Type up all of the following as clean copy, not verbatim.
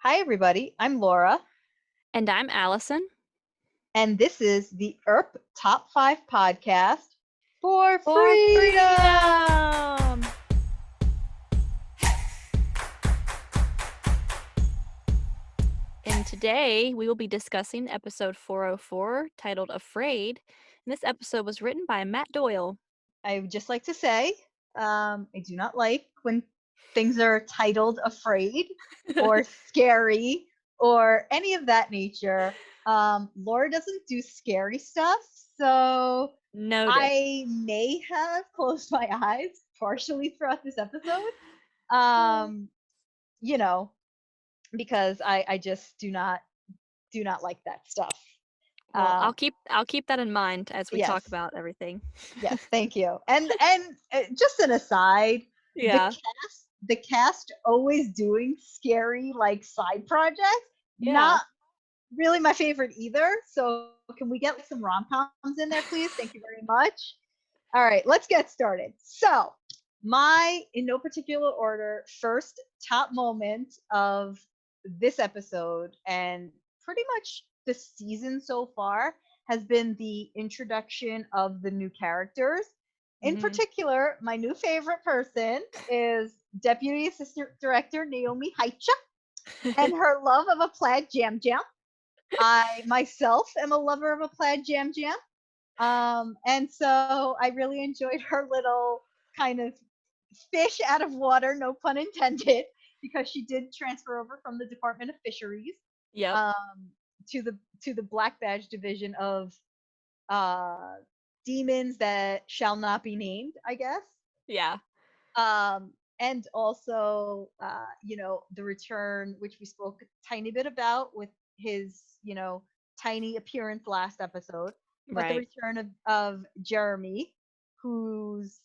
Hi, everybody. I'm Laura, And I'm Allison. and this is the Earp Top 5 podcast for For freedom. freedom! And today we will be discussing episode 404 titled Afraid. And this episode was written by Matt Doyle. I would just like to say I do not like when things are titled afraid or scary or any of that nature. Laura doesn't do scary stuff, so Noted. I may have closed my eyes partially throughout this episode. Um, you know, because I just do not like that stuff. Well, I'll Um, keep that in mind as we talk yes, about everything. yes, thank you. And just an aside, the Yeah. cast always doing scary like side projects, Yeah. not really my favorite either. So can we get like some rom-coms in there, please? Thank you very much. All right, let's get started. So my, in no particular order, first top moment of this episode and pretty much the season so far has been the introduction of the new characters. In Mhm. particular, my new favorite person is Deputy Assistant Director Naomi Haicha and her love of a plaid jam jam. I myself am a lover of a plaid jam jam. And so I really enjoyed her little kind of fish out of water, no pun intended, because she did transfer over from the Department of Fisheries Yep. um, to the Black Badge division of uh, demons that shall not be named, I guess. Yeah. And also, the return, which we spoke a tiny bit about with his, tiny appearance last episode, but the Right. return of Jeremy, who's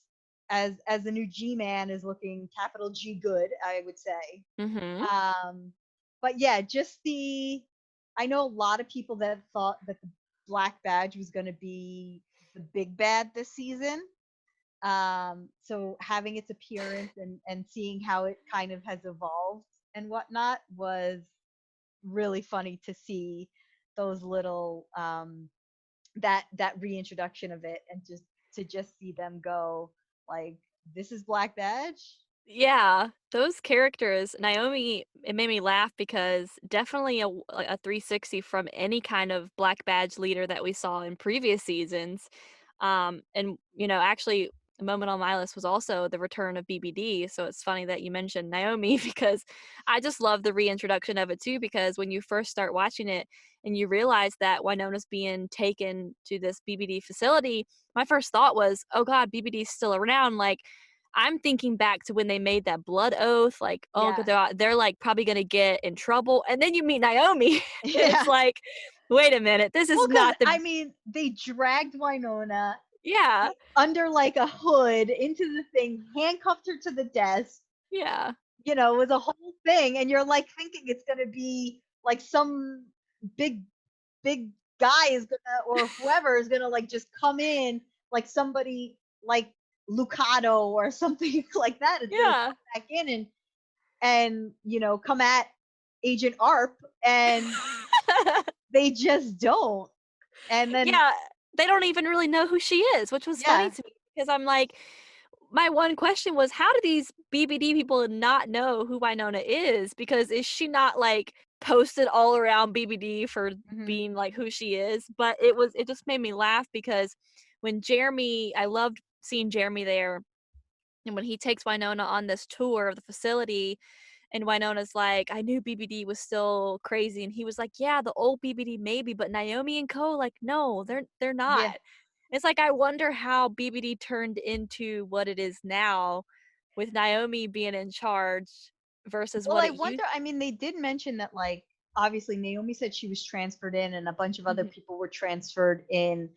as the new G-man is looking capital G good, I would say. Mhm. Um, but yeah, just I know a lot of people that thought that the Black Badge was going to be the big bad this season. So having its appearance and seeing how it kind of has evolved and whatnot was really funny to see those little that reintroduction of it, and just see them go like, this is Black Badge. Yeah, those characters, Naomi, it made me laugh because definitely like a 360 from any kind of Black Badge leader that we saw in previous seasons. And actually, a moment on my list was also the return of BBD. So it's funny that you mentioned Naomi because I just love the reintroduction of it too. Because when you first start watching it and you realize that Winona's being taken to this BBD facility, my first thought was, "Oh God, BBD's still around." Like I'm thinking back to when they made that blood oath, like, oh, Yeah. they're like probably gonna get in trouble, and then you meet Naomi, and it's Yeah. like, wait a minute, this Well, is because not the I mean, they dragged Winona yeah, under like a hood into the thing, handcuffed her to the desk. yeah, It was a whole thing, and you're like thinking it's gonna be like some big big guy is gonna, or whoever is gonna like just come in, like somebody like Lucado or something like that is gonna yeah, come back in and come at Agent Arp, and they just don't. And then yeah. They don't even really know who she is, which was funny yeah, to me because I'm like, my one question was, how do these BBD people not know who Winona is? Because is she not like posted all around BBD for hmm being like who she is? But it just made me laugh because when Jeremy, I loved seeing Jeremy there, and when he takes Winona on this tour of the facility, and Winona's like, I knew BBD was still crazy, and he was like, yeah, the old BBD maybe, but Naomi and Co, like, no, they're not. yeah. It's like I wonder how BBD turned into what it is now with Naomi being in charge versus Well, what I it used. wonder. I mean, they did mention that, like, obviously Naomi said she was transferred in, and a bunch of other Mhm. people were transferred in.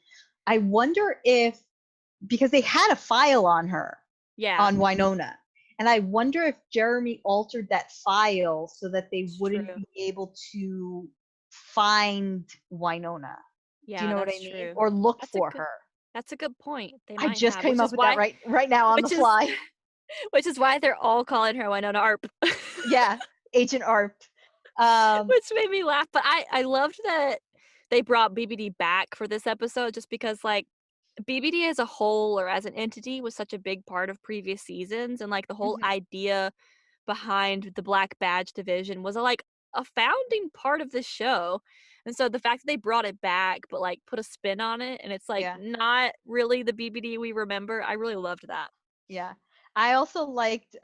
I wonder if, because they had a file on her, Yeah, on Winona, and I wonder if Jeremy altered that file so that they it's wouldn't true. be able to find Winona. Do you Yeah, know what that's I mean? true. Or look That's a for good her. that's a good point. They I might just have, came up with that right now on the which is fly. which is why they're all calling her Winona Arp. Yeah, Agent Arp. Um, Which made me laugh, but I loved that they brought BBD back for this episode just because, like, BBD as a whole or as an entity was such a big part of previous seasons, and, like, the whole mhm, idea behind the Black Badge division was, like, a founding part of the show, and so the fact that they brought it back, but, like, put a spin on it, and it's, like, yeah. not really the BBD we remember, I really loved that. Yeah. I also liked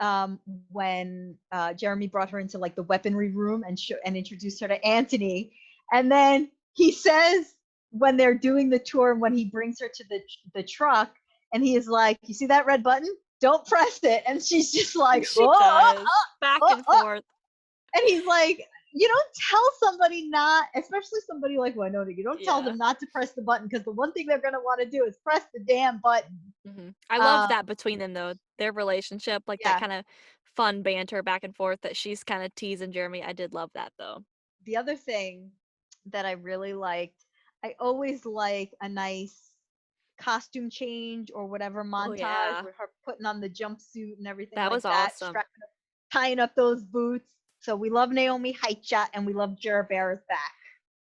when Jeremy brought her into like the weaponry room and introduced her to Anthony, and then he says when they're doing the tour, when he brings her to the truck, and he is like, "You see that red button? Don't press it." And she's just like, She "Oh, oh, does, back oh, and oh." forth. And he's like, "You don't tell somebody not, especially somebody like Winona. You don't tell Yeah. them not to press the button because the one thing they're gonna want to do is press the damn button." Mhm. I loved Um, that between them though, their relationship, like that yeah. kinda fun banter back and forth that she's kinda teasing Jeremy, I did love that though. The other thing that I really liked, I always like a nice costume change or whatever Oh, montage yeah. with her putting on the jumpsuit and everything That like was that, awesome. tying up those boots. So we love Naomi Heicha and we love Jer Bear's back.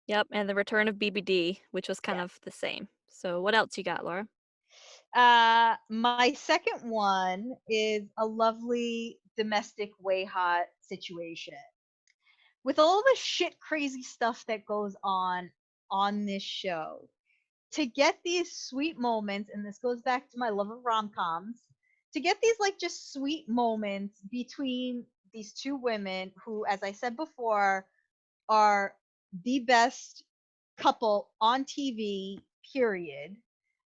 Yep, and the return of BBD, which was kind Yeah. of the same. So what else you got, Laura? My second one is a lovely domestic way hot situation. With all the shit crazy stuff that goes on this show, to get these sweet moments, and this goes back to my love of rom-coms, to get these like just sweet moments between these two women who, as I said before, are the best couple on TV, period,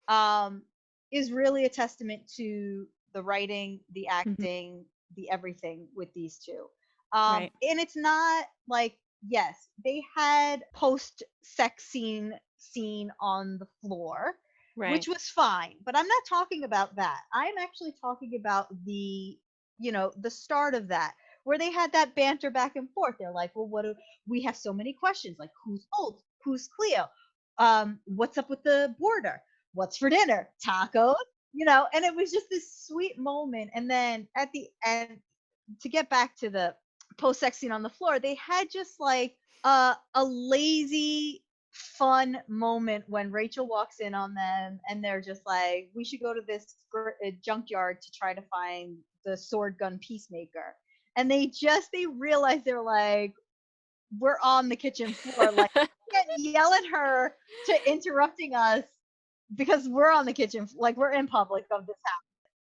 um, is really a testament to the writing, the Mhm. acting, the everything with these two. Right. And it's not like, yes, they had post sex scene on the floor, Right. which was fine, but I'm not talking about that. I'm actually talking about the start of that, where they had that banter back and forth. They're like, well, what do we have so many questions, like who's old, who's Cleo, what's up with the border, what's for dinner, tacos, and it was just this sweet moment. And then at the end, to get back to the post sex scene on the floor, they had just like a lazy fun moment when Rachel walks in on them and they're just like, we should go to this junkyard to try to find the sword gun peacemaker. And they realize, they're like, we're on the kitchen floor, like, we can't yell at her to interrupting us because we're on the like we're in public of this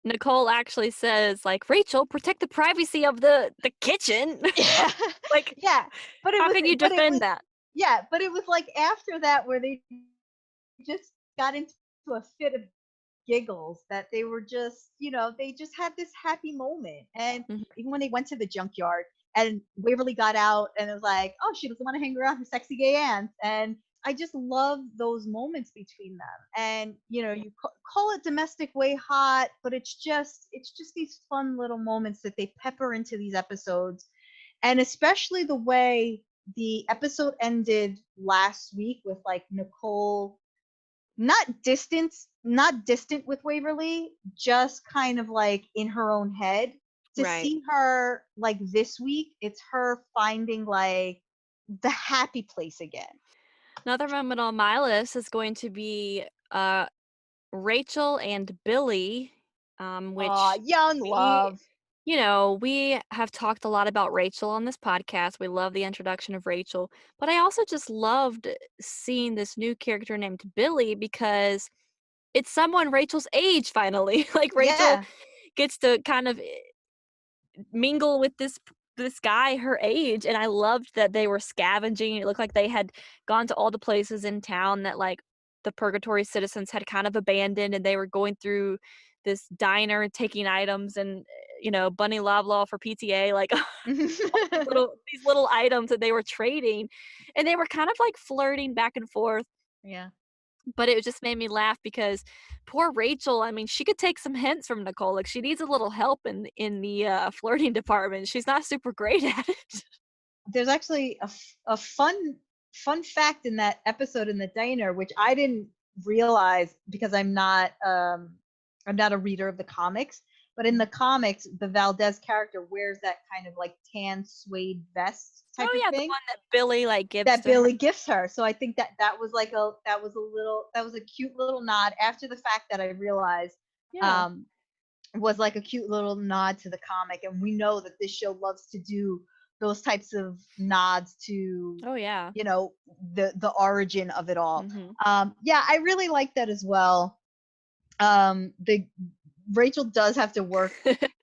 Nicole actually says, like, "Rachel, protect the privacy of the kitchen." house. Yeah. Like, Yeah. But it how was can you but it defend was that? yeah, but it was like after that where they just got into a fit of giggles, that they were just, they just had this happy moment. And Mhm. even when they went to the junkyard and Waverly got out and it was like, oh, she doesn't want to hang around her sexy gay aunts. And I just love those moments between them. And, you call it domestic way hot, but it's just these fun little moments that they pepper into these episodes. And especially the way the episode ended last week with like Nicole not distant with Waverly, just kind of like in her own head. To Right. see her like this week, it's her finding like the happy place again. Another moment on my list is going to be, Rachel and Billy, Aw, which young we love. we have talked a lot about Rachel on this podcast. We love the introduction of Rachel, but I also just loved seeing this new character named Billy because it's someone Rachel's age finally. Like Rachel Yeah. gets to kind of mingle with this guy her age, and I loved that they were scavenging. It looked like they had gone to all the places in town that, like, the Purgatory citizens had kind of abandoned, and they were going through this diner and taking items and, Bunny Loblaw for PTA, like, these little items that they were trading, and they were kind of, like, flirting back and forth, Yeah. but it just made me laugh because poor Rachel, I mean, she could take some hints from Nicole, like, she needs a little help in the, flirting department, she's not super great at it. There's actually a fun fact in that episode in the diner, which I didn't realize because I'm not a reader of the comics. But in the Mhm. comics, the Valdez character wears that kind of like tan suede vest type Oh, of yeah, the thing one that Billy, like, gives that to her. Billy gifts her. So I think that that was a cute little nod after the fact that I realized Yeah. um was like a cute little nod to the comic, and we know that this show loves to do those types of nods to, Oh, yeah. you know, the origin of it all. Mhm. Yeah, I really like that as well. The Rachel does have to work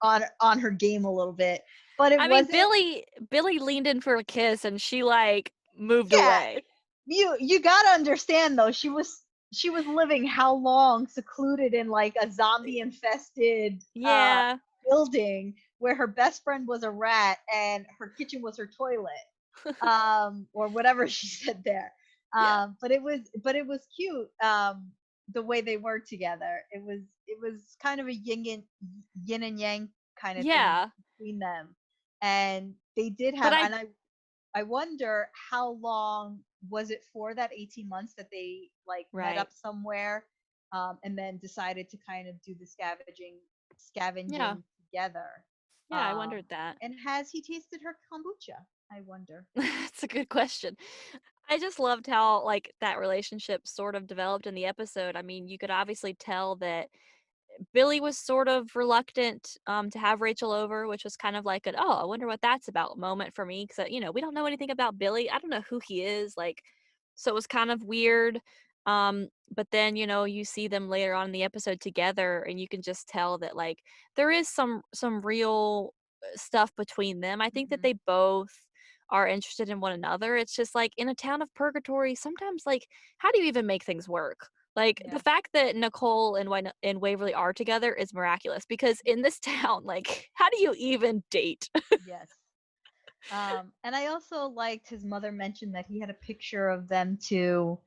on her game a little bit, but it I mean, wasn't. Billy leaned in for a kiss, and she, like, moved Yeah, away. you gotta understand though, she was living how long secluded in like a zombie infested Yeah. building where her best friend was a rat and her kitchen was her toilet, or whatever she said there. Yeah. But it was cute, the way they were together. It was kind of a yin and yang kind of thing Yeah. between them, and they did But have, I and I wonder how long was it for that 18 months that they like met Right. up somewhere, and then decided to kind of do the Yeah. scavenging together. Yeah, I wondered that. And has he tasted her kombucha? I wonder. That's a good question. I just loved how, like, that relationship sort of developed in the episode. I mean, you could obviously tell that Billy was sort of reluctant, to have Rachel over, which was kind of like an, "Oh, I wonder what that's about" moment for me, 'cause, we don't know anything about Billy. I don't know who he is, like, so it was kind of weird. But then, you see them later on in the episode together, and you can just tell that, like, there is some real, stuff between them. I think that Hmm. they both are interested in one another. It's just, like, in a town of purgatory, sometimes, like, how do you even make things work? Like, the Yeah. fact that Nicole and Waverly are together is miraculous because in this town, like, how do you even date? Yes. And I also liked his mother mentioned that he had a picture of them two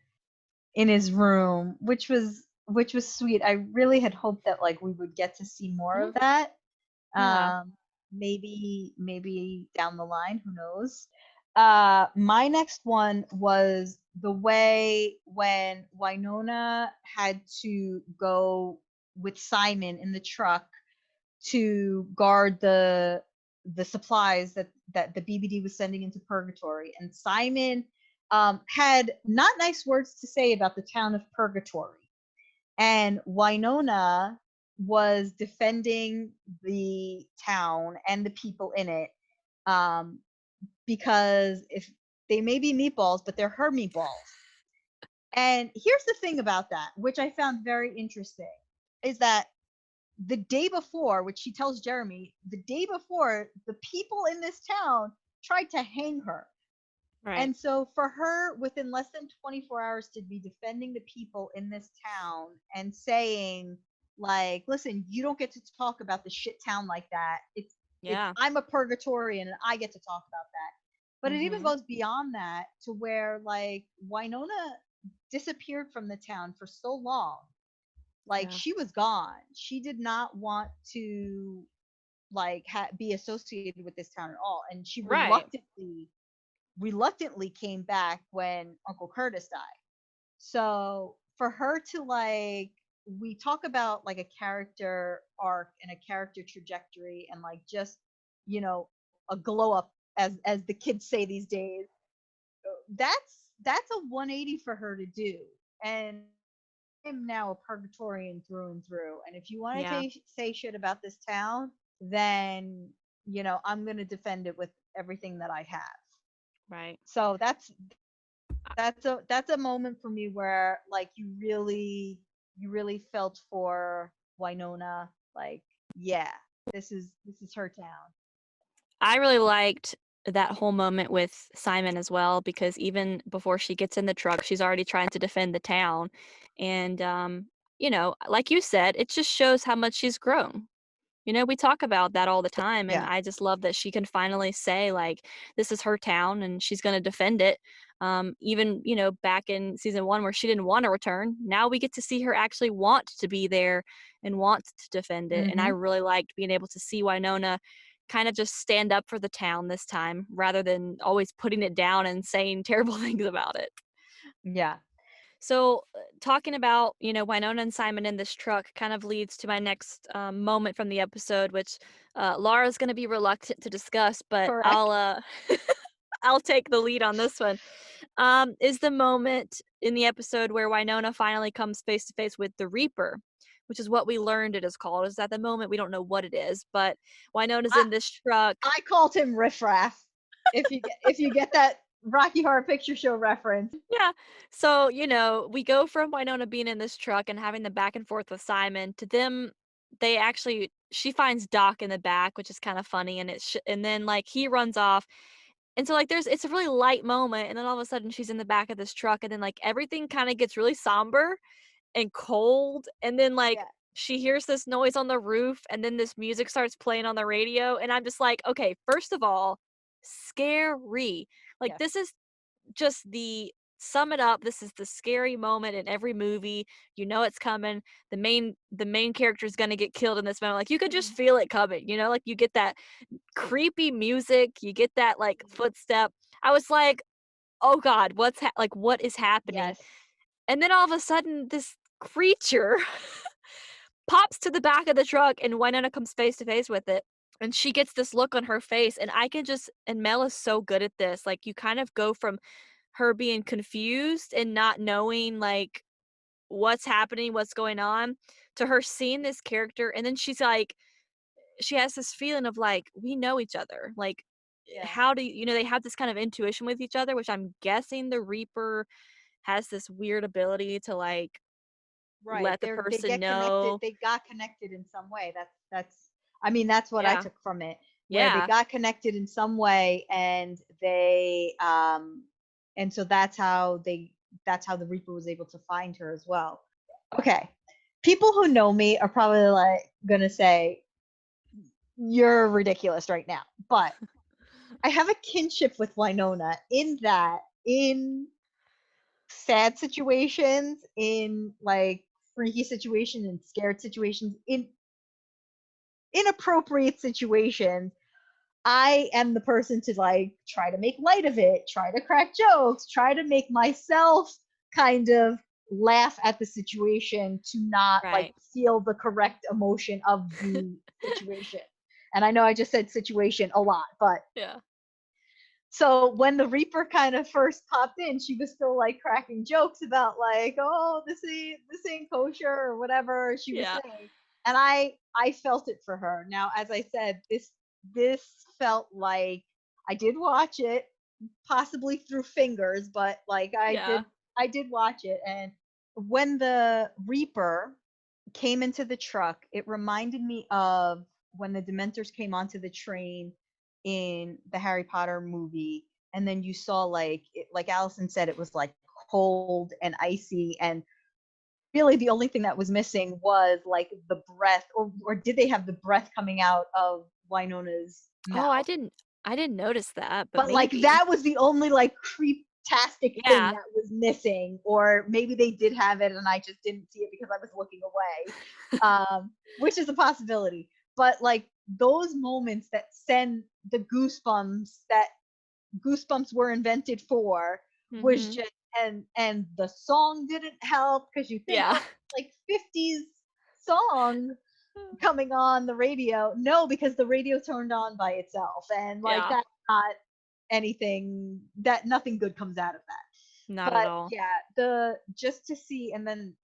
in his room, which was sweet. I really had hoped that like we would get to see more Mhm. of that. Yeah. Um, maybe down the line, who knows? My next one was the way when Winona had to go with Simon in the truck to guard the supplies that the BBD was sending into Purgatory, and Simon had not nice words to say about the town of Purgatory, and Winona was defending the town and the people in it, um, because if they may be meatballs, but they're her meatballs. And here's the thing about that, which I found very interesting, is that the day before, which she tells Jeremy, the day before, the people in this town tried to hang her. Right. And so for her, within less than 24 hours, to be defending the people in this town and saying, like, listen, you don't get to talk about the shit town like that. It's Yeah. I'm a purgatorian and I get to talk about that. But it even Mhm. goes beyond that to where like Winona disappeared from the town for so long. Like Yeah. she was gone. She did not want to like be associated with this town at all, and she Right. reluctantly came back when Uncle Curtis died. So for her to like, we talk about like a character arc and a character trajectory and like just, you know, a glow up, as the kids say these days. That's a 180 for her to do. And I'm now a purgatorian through and through. And if you want Yeah. to say shit about this town, then I'm going to defend it with everything that I have. Right. So that's a moment for me where like you really felt for Winona. Like, yeah, this is her town. I really liked that whole moment with Simon as well because even before she gets in the truck, she's already trying to defend the town. And, like you said, it just shows how much she's grown. We talk about that all the time, and Yeah. I just love that she can finally say, like, this is her town and she's going to defend it. Even, back in season one where she didn't want to return, now we get to see her actually want to be there and want to defend it. And I Mhm. really liked being able to see Winona kind of just stand up for the town this time rather than always putting it down and saying terrible things about it. Yeah. So, talking about, Winona and Simon in this truck kind of leads to my next moment from the episode, which Laura's going to be reluctant to discuss, but I'll Correct? I'll take the lead on this one. Is the moment in the episode where Winona finally comes face to face with the Reaper, which is what we learned it is called. Is at the moment we don't know what it is, but Winona's I in this truck. I called him riffraff. If you get that Rocky Horror Picture Show reference. Yeah. So, we go from Winona being in this truck and having the back and forth with Simon to them she finds Doc in the back, which is kind of funny and and then like he runs off. And so like it's a really light moment and then all of a sudden she's in the back of this truck and then like everything kind of gets really somber and cold and then like Yeah. she hears this noise on the roof and then this music starts playing on the radio and I'm just like, "Okay, first of all, scary." Like Yeah. this is just the sum it up, this is the scary moment in every movie. You know it's coming. The main character is gonna get killed in this moment. Like you could just Mhm. feel it coming, like you get that creepy music, you get that like Mhm. footstep. I was like, "Oh god, what is happening?" Yes. And then all of a sudden this creature pops to the back of the truck and Winona comes face to face with it. And she gets this look on her face and Mel is so good at this. Like you kind of go from her being confused and not knowing like what's happening, what's going on, to her seeing this character and then she's like she has this feeling of like we know each other. Like Yeah. how do they have this kind of intuition with each other, which I'm guessing the Reaper has this weird ability to like Right. let the They person get connected. know. They got connected in some way. That's I mean, that's what I Yeah. took from it, where they Yeah. got connected in some way and so that's how the Reaper was able to find her as well. Okay. People who know me are probably like gonna say, you're ridiculous right now. But I have a kinship with Winona in that in sad situations, in like freaky situations, in scared situations, in inappropriate situations, I am the person to like try to make light of it, try to crack jokes, try to make myself kind of laugh at the situation to not like Right. feel the correct emotion of the situation. And I know I just said situation a lot, but Yeah. so when the Reaper kind of first popped in, she was still like cracking jokes about like, oh, this ain't kosher or whatever she was Yeah. saying. And I felt it for her. Now, as I said, this felt like I did watch it, possibly through fingers, but like Yeah. I did watch it. And when the Reaper came into the truck, it reminded me of when the Dementors came onto the train in the Harry Potter movie, and then you saw like Allison said, it was like cold and icy, and really the only thing that was missing was like the breath, or did they have the breath coming out of Winona's Oh, I mouth? didn't I didn't notice that, but But like maybe. that was the only like creep-tastic thing Yeah. that was missing, or maybe they did have it and I just didn't see it because I was looking away, which is a possibility. But like those moments that send the goosebumps that goosebumps were invented for was Mhm. just, and the song didn't help because you think, Yeah. oh, like 50s song coming on the radio. No, because the radio turned on by itself, and like Yeah. that's not anything, that nothing good comes out of that. Not at But all. yeah, the just to see, and then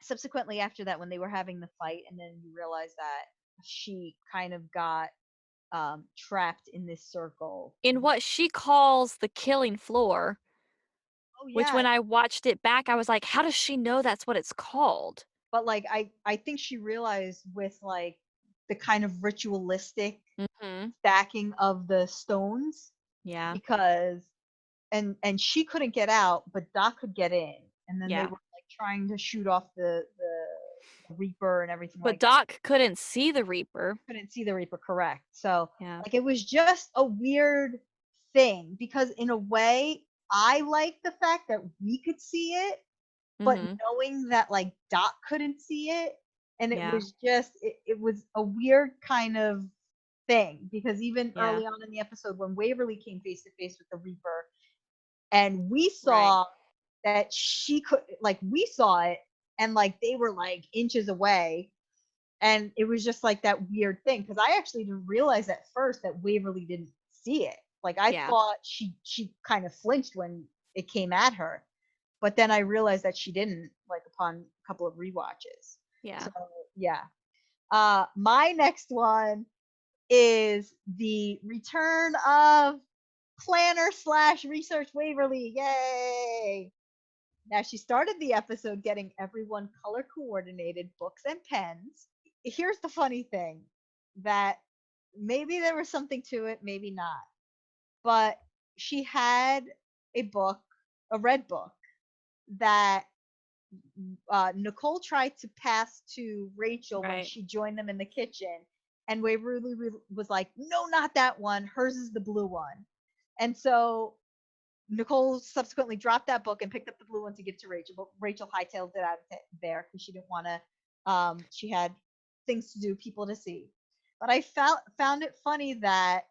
subsequently after that when they were having the fight, and then you realize that she kind of got trapped in this circle. In what she calls the killing floor, Oh which yeah, when I watched it back, I was like, "How does she know that's what it's called?" but like I think she realized with like the kind of ritualistic Mhm. stacking of the stones, Yeah. because and she couldn't get out, but Doc could get in, and then they Yeah. were like trying to shoot off the Reaper and everything But like that. Doc couldn't see the Reaper. Couldn't see the Reaper, correct? So Yeah. like it was just a weird thing because in a way I like the fact that we could see it, but Mhm. knowing that like Doc couldn't see it, and it Yeah. was just it was a weird kind of thing because even Yeah. early on in the episode when Waverly came face to face with the Reaper and we Right. saw that she could, like, we saw it, and like they were like inches away, and it was just like that weird thing because I actually didn't realize at first that Waverly didn't see it. Like I Yeah. thought she kind of flinched when it came at her, but then I realized that she didn't, like upon a couple of rewatches. Yeah. So yeah. My next one is the return of planner slash research Waverly. Yay! Now she started the episode getting everyone color coordinated books and pens. Here's the funny thing, that maybe there was something to it, maybe not. But she had a book, a red book that Nicole tried to pass to Rachel when Right. she joined them in the kitchen, and Waverly was like, "No, not that one. Hers is the blue one." And so Nicole subsequently dropped that book and picked up the blue one to give to Rachel, but Rachel hightailed it out of there because she didn't want to. She had things to do, people to see. But I found it funny that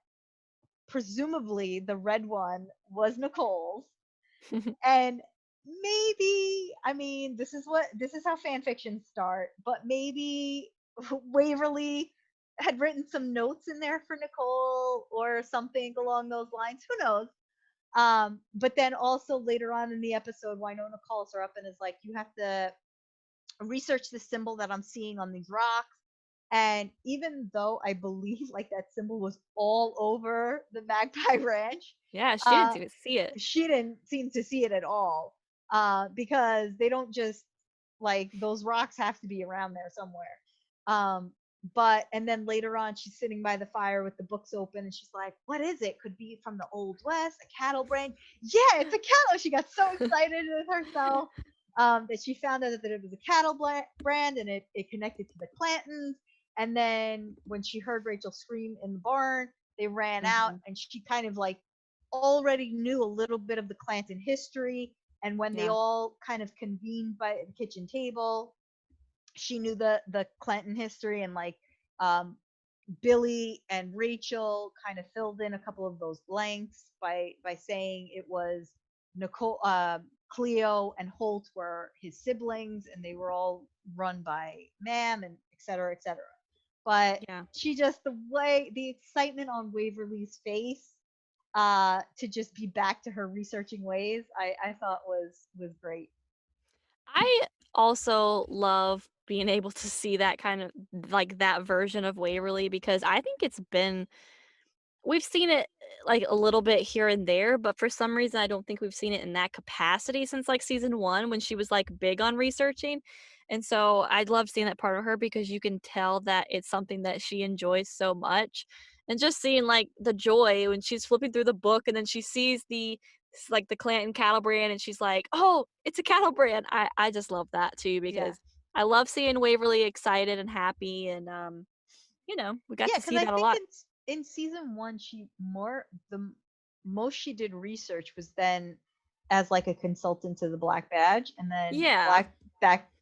presumably the red one was Nicole's, and maybe, I mean, this is how fan fictions start, but maybe Waverly had written some notes in there for Nicole or something along those lines. Who knows? But then also later on in the episode, Winona calls her up and is like, "You have to research the symbol that I'm seeing on these rocks." And even though I believe like that symbol was all over the Magpie Ranch, Yeah, she didn't uh, even see it. she didn't seem to see it at all. Because they don't just, like, those rocks have to be around there somewhere. Um, but and then later on, she's sitting by the fire with the books open, and she's like, "What is it? Could be from the Old West, a cattle brand." Yeah, it's a cattle. She got so excited with herself, that she found out that it was a cattle brand, and it connected to the Clantons. And then when she heard Rachel scream in the barn, they ran out, Mhm. and she kind of like already knew a little bit of the Clanton history. And when they Yeah. all kind of convened by the kitchen table, she knew the Clanton history, and like, um, Billy and Rachel kind of filled in a couple of those blanks by saying it was Nicole, Cleo, and Holt were his siblings, and they were all run by Mam, and et cetera, et cetera. But Yeah. she just, the way, the excitement on Waverly's face, to just be back to her researching ways, I thought was great. I also love being able to see that kind of like that version of Waverly because I think it's been we've seen it, like, a little bit here and there, but for some reason, I don't think we've seen it in that capacity since, like, season 1 when she was, like, big on researching, and so I love seeing that part of her because you can tell that it's something that she enjoys so much, and just seeing, like, the joy when she's flipping through the book and then she sees like, the Clanton cattle brand and she's like, "Oh, it's a cattle brand." I just love that too Yeah. because I love seeing Waverly excited and happy and, we got Yeah, to because see I that a think lot. in season one, most she did research was then as like a consultant to the Black Badge, and then Yeah.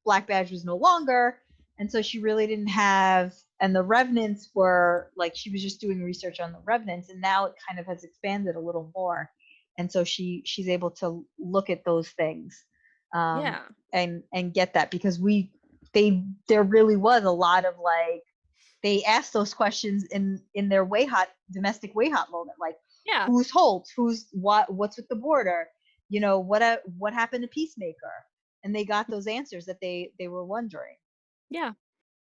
Black Badge was no longer, and so she really didn't have. And the Revenants were like, she was just doing research on the Revenants, and now it kind of has expanded a little more, and so she's able to look at those things, Yeah. and get that, because there really was a lot of like, they asked those questions in their way hot domestic way hot moment, like, Yeah. who's Holt, what's with the border, what happened to Peacemaker, and they got those answers that they were wondering. Yeah.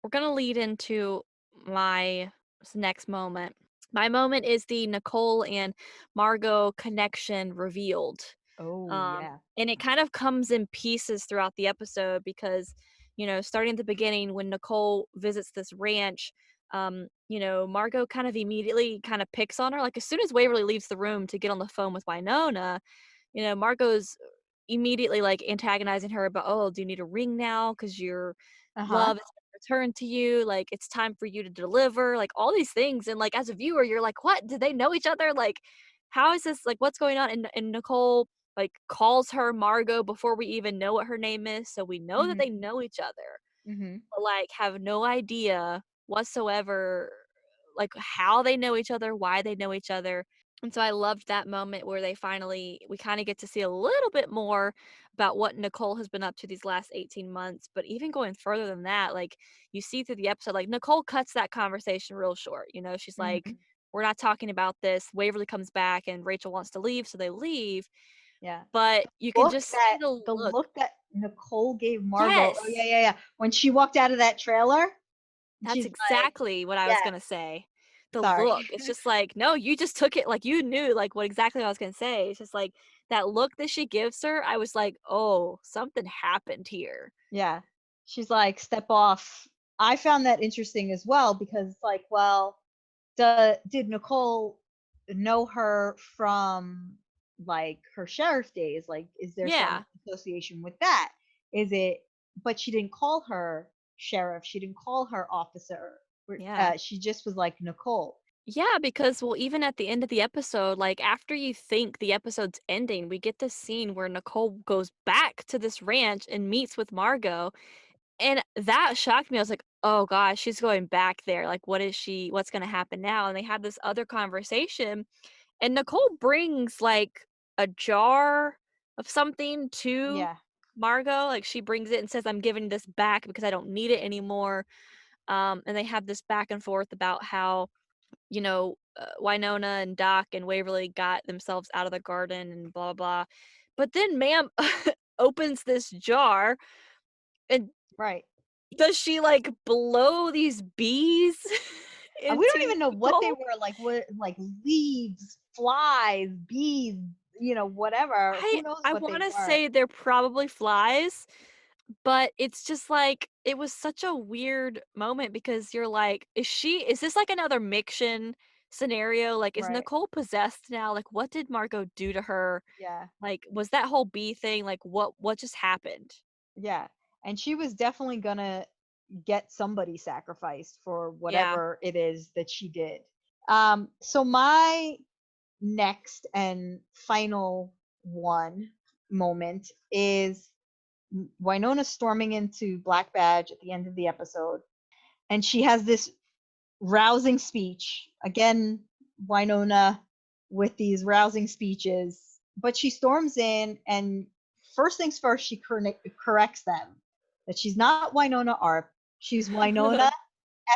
We're gonna lead into my next moment. My moment is the Nicole and Margot connection revealed. Oh yeah. And it kind of comes in pieces throughout the episode because, starting at the beginning when Nicole visits this ranch, Margot kind of immediately kind of picks on her. Like as soon as Waverly leaves the room to get on the phone with Winona, Margot's immediately like antagonizing her about, oh, do you need a ring now? Because your Uh-huh. love is returned to you. Like it's time for you to deliver. Like all these things, and like as a viewer, you're like, what? Did they know each other? Like, how is this? Like, what's going on? And Nicole like calls her Margot before we even know what her name is, so we know that Mhm. they know each other. Mhm. But, like have no idea whatsoever, like how they know each other, why they know each other. And so I loved that moment where we kind of get to see a little bit more about what Nicole has been up to these last 18 months. But even going further than that, like you see through the episode, like Nicole cuts that conversation real short. You know, she's like, Mhm. we're not talking about this. Waverly comes back and Rachel wants to leave. So they leave. Yeah. But you can just see the The look. look that Nicole gave Margot. Oh, yeah, Yes. yeah, yeah. When she walked out of that trailer, That's she's like, exactly what I was "Yeah, gonna say. The sorry." look, it's just like, no, you just took it like you knew like what exactly I was gonna say. It's just like that look that she gives her, I was like, "Oh, something happened here." Yeah. She's like, "Step off." I found that interesting as well because it's like, well, did Nicole know her from like her sheriff days? Like, is there some Yeah, association with that? Is it, but she didn't call her sheriff, she didn't call her officer. yeah. She just was like Nicole. Yeah, because, well, even at the end of the episode, like, after you think the episode's ending, we get this scene where Nicole goes back to this ranch and meets with Margot, and that shocked me. I was like, "Oh gosh, she's going back there, like, what's gonna happen now?" And they have this other conversation. And Nicole brings, like, a jar of something to Yeah. Margot, like, she brings it and says, "I'm giving this back because I don't need it anymore." And they have this back and forth about how, Winona and Doc and Waverly got themselves out of the garden and blah, blah. But then Ma'am opens this jar, and Right. does she, like, blow these bees We don't into even know what they Nicole? were, like what, like leaves, flies, bees, whatever. I Who knows I what they wanna were. say they're probably flies, but it's just like it was such a weird moment because you're like, is this like another Miction scenario? Like, is Right. Nicole possessed now? Like, what did Margot do to her? Yeah. Like, was that whole bee thing, like, what just happened? Yeah. And she was definitely gonna get somebody sacrificed for Yeah. whatever it is that she did. So my next and final one moment is Winona storming into Black Badge at the end of the episode, and she has this rousing speech. Again, Winona with these rousing speeches, but she storms in, and first things first, she corrects them that she's not Winona Arp, she's Winona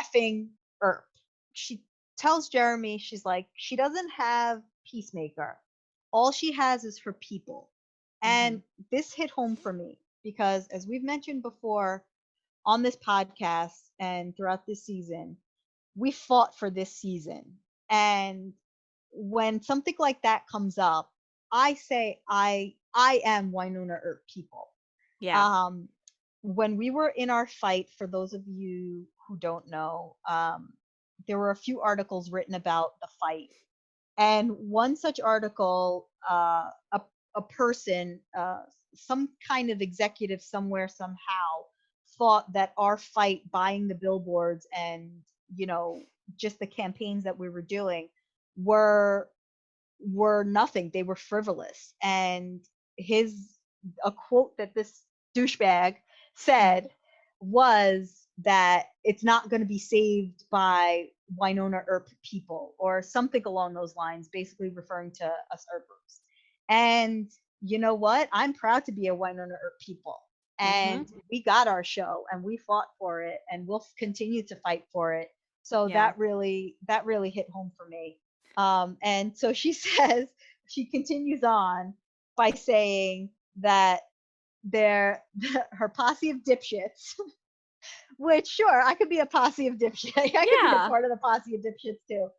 effing Earp. She tells Jeremy, she's like, she doesn't have Peacemaker. All she has is her people. And Mhm. this hit home for me because, as we've mentioned before on this podcast and throughout this season, we fought for this season. And when something like that comes up, I say I am Winona Earp people. Yeah. Um, when we were in our fight, for those of you who don't know, there were a few articles written about the fight, and one such article, a person, some kind of executive somewhere somehow, thought that our fight, buying the billboards and you know just the campaigns that we were doing, were nothing. They were frivolous. And his a quote that this douchebag Mhm. said was that it's not going to be saved by Winona Earp people or something along those lines, basically referring to us Earpers. And you know what? I'm proud to be a Winona Earp people. Mhm. And we got our show and we fought for it and we'll continue to fight for it. So Yeah. that really hit home for me. And so she says, she continues on by saying that they're her posse of dipshits, which sure, I could be a posse of dipshits. I could be a Yeah. part of the posse of dipshits too.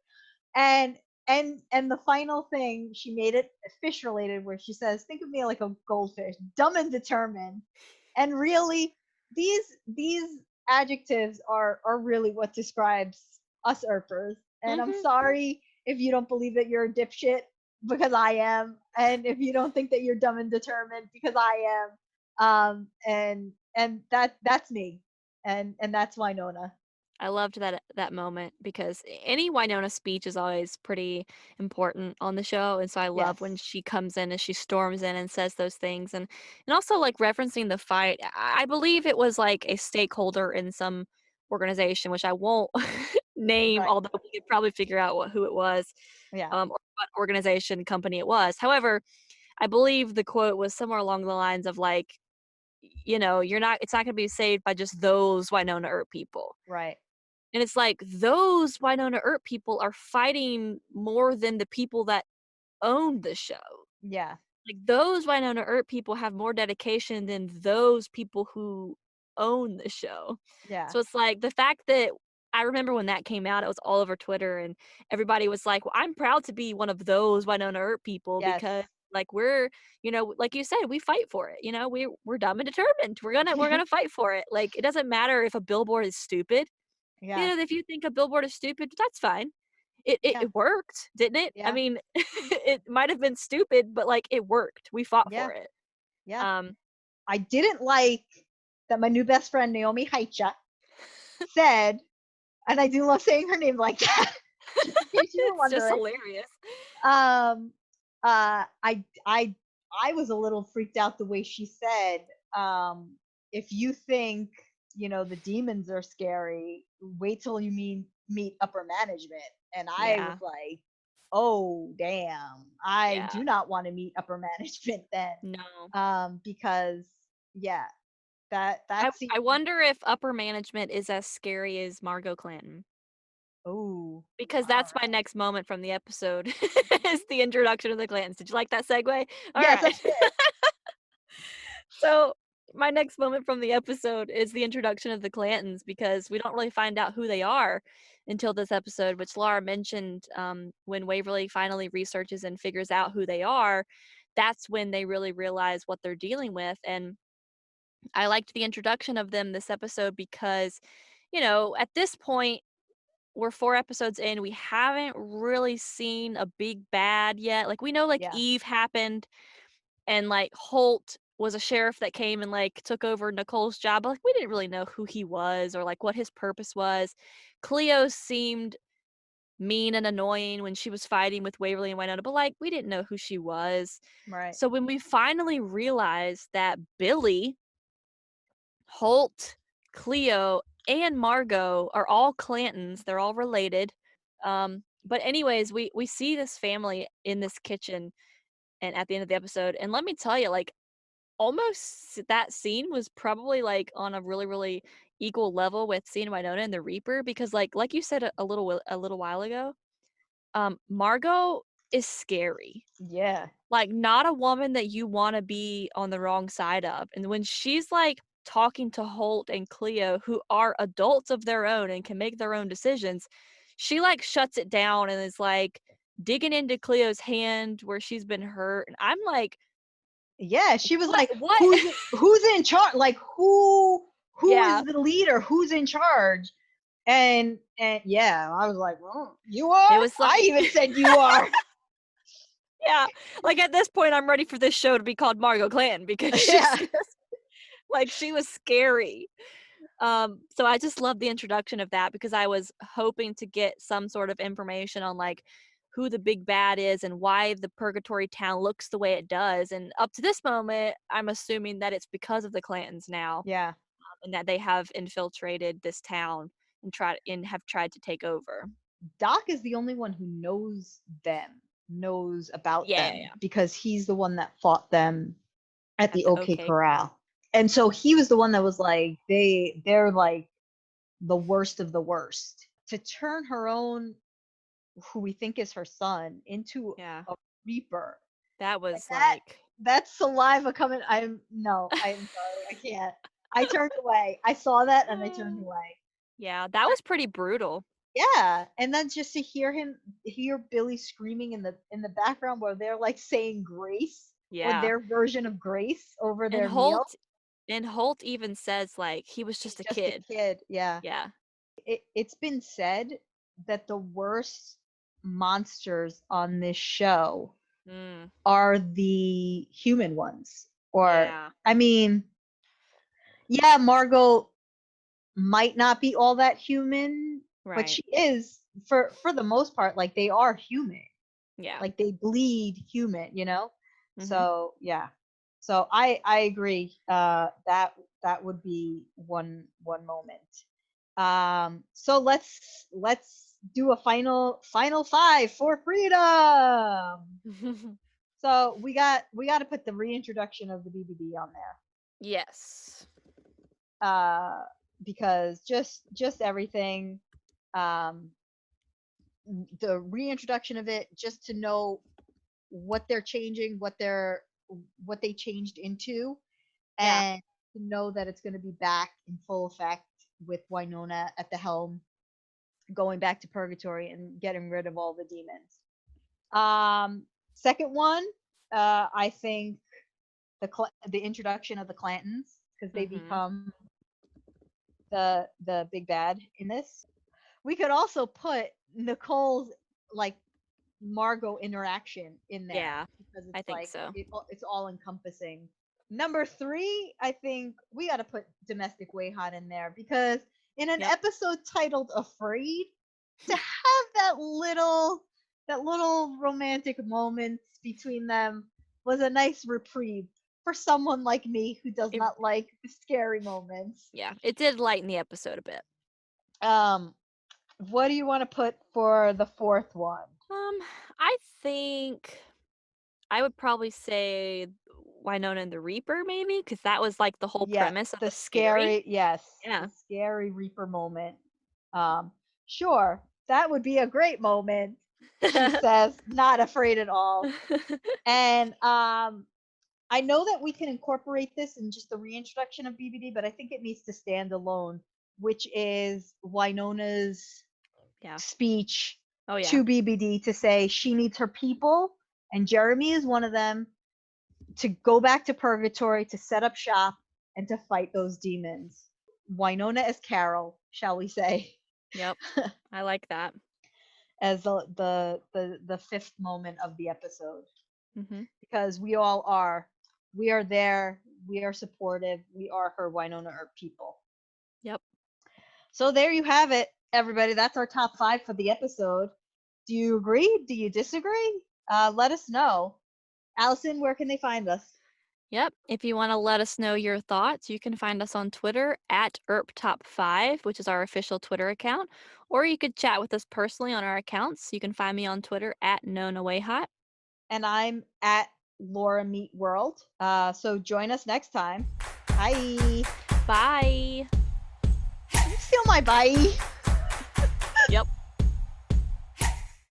And and the final thing, she made it fish related where she says, think of me like a goldfish, dumb and determined. And really, these adjectives are really what describes us Earpers. And I'm Mhm. sorry if you don't believe that you're a dipshit, because I am, and if you don't think that you're dumb and determined, because I am. And that's me. And that's Winona. I loved that moment because any Winona speech is always pretty important on the show, and so I love when Yes. she comes in and she storms in and says those things, and also, like, referencing the fight. I believe it was, like, a stakeholder in some organization, which I won't name, Right. although we could probably figure out who it was, Yeah. or what organization, company it was. However, I believe the quote was somewhere along the lines of like, you're not it's not gonna be saved by just those Winona Earp people. Right. And it's like those Winona Earp people are fighting more than the people that own the show. Yeah. Like, those Winona Earp people have more dedication than those people who own the show. Yeah. So it's like the fact that I remember when that came out, it was all over Twitter and everybody was like, "Well, I'm proud to be one of those Winona Earp people Yes. because like like you said, we fight for it. We're dumb and determined. We're gonna fight for it. Like it doesn't matter if a billboard is stupid. Yeah. If you think a billboard is stupid, that's fine. It Yeah. worked, didn't it? I Yeah. mean, it might have been stupid, but, like, it worked. We fought Yeah. for it. Yeah. Um, I didn't like that my new best friend Naomi Haicha said, and I do love saying her name like that, just in case you were it's just wondering. hilarious. Um, I was a little freaked out the way she said, if you think, the demons are scary, wait till you meet upper management. And I was Yeah, like, oh damn, I yeah. do not want to meet upper management then. No. Because yeah, I that I seemed, wonder if upper management is as scary as Margot Clanton, oh, because all that's my right. next moment from the episode, is the introduction of the Clantons. Did you like that segue? Yes, I Alright. did. So, my next moment from the episode is the introduction of the Clantons because we don't really find out who they are until this episode, which Laura mentioned. When Waverly finally researches and figures out who they are, that's when they really realize what they're dealing with. And I liked the introduction of them this episode because, at this point, we're 4 episodes in. We haven't really seen a big bad yet. Like, we know, like, Yeah, Eve happened and like Holt was a sheriff that came and like took over Nicole's job. But, like we didn't really know who he was or like what his purpose was. Cleo seemed mean and annoying when she was fighting with Waverly and Winona, but like we didn't know who she was. right. So when we finally realized that Billy, Holt, Cleo, and Margot are all Clantons, they're all related. But anyways, we see this family in this kitchen and at the end of the episode, and let me tell you, like almost that scene was probably, like, on a really, really equal level with seeing Winona and the Reaper because, like you said a little while ago, Margot is scary. Yeah, Like, not a woman that you wanna be on the wrong side of, and when she's, like, talking to Holt and Cleo, who are adults of their own and can make their own decisions, she, like, shuts it down and is, like, digging into Cleo's hand where she's been hurt, and I'm like, yeah, she was like, What?" who's in charge? Like, who Yeah. is the leader? Who's in charge? And yeah, I was like, well, you are. It was I like even said you are. yeah, like, at this point, I'm ready for this show to be called Margot Clanton because she's Yeah, just like, she was scary. So I just love the introduction of that because I was hoping to get some sort of information on, like, who the big bad is and why the Purgatory Town looks the way it does, and up to this moment, I'm assuming that it's because of the Clantons now, yeah. and that they have infiltrated this town and have tried to take over. Doc is the only one who knows them, knows about Yeah, yeah, them yeah, because he's the one that fought them at at the the OK OK Corral. And so he was the one that was like, they're like the worst of the worst. To turn her own, who we think is her son, into yeah. a reaper, That like was, that, like that's saliva coming. I'm no, I'm sorry, I can't. I turned away. I saw that and I turned away. yeah, that was pretty brutal. Yeah, and then just to hear Billy screaming in the background while they're like saying grace or Yeah, their version of grace over and their meal. Holt even says, like, he was He's just a just a kid. kid. Yeah. Yeah. It's been said that the worst monsters on this show Mm, are the human ones. Or yeah, I mean, yeah, Margot might not be all that human, but right. she is for the most part, like they are human. Yeah. Like they bleed human. Mhm. So yeah. So I agree. That would be one moment. So let's do a final five for freedom. So we got to put the reintroduction of the BBD on there. Yes. Because just everything, um, the reintroduction of it, just to know what they're changing, what they changed into, Yeah. and to know that it's going to be back in full effect with Winona at the helm, going back to purgatory and getting rid of all the demons. Second one, I think the introduction of the Clantons, because they Mhm. become the big bad in this. We could also put Nicole's like Margot interaction in there Yeah. because I it's think like so. it's all encompassing. Number three, I think we got to put domestic Wayhot in there because in an Yep. episode titled "Afraid," to have that little romantic moments between them was a nice reprieve for someone like me who does It not like scary moments. yeah, it did lighten the episode a bit. Um, what do you want to put for the fourth one? Um, I think I would probably say Winona and the Reaper maybe, because that was like the whole Yeah, premise of the the scary. scary, yes, the Yeah. scary Reaper moment. Um, sure, that would be a great moment, she says, not afraid at all. And I know that we can incorporate this in just the reintroduction of BBD, but I think it needs to stand alone, which is Winona's Yeah. speech Oh yeah. to BBD to say she needs her people, and Jeremy is one of them, to go back to purgatory to set up shop and to fight those demons. Winona as Carol, shall we say, Yep. I like that. as the fifth moment of the episode, Mhm. because we all are. We are there. We are supportive. We are her Winona Earp people. Yep. So there you have it, everybody. That's our top five for the episode. Do you agree? Do you disagree? Let us know. Allison, where can they find us? Yep. If you want to let us know your thoughts, you can find us on Twitter at ErpTop5, which is our official Twitter account, or you could chat with us personally on our accounts. You can find me on Twitter at NonaWayHot. And I'm at Laura Meet World. So join us next time. Bye. Bye. You steal my bye. Yep.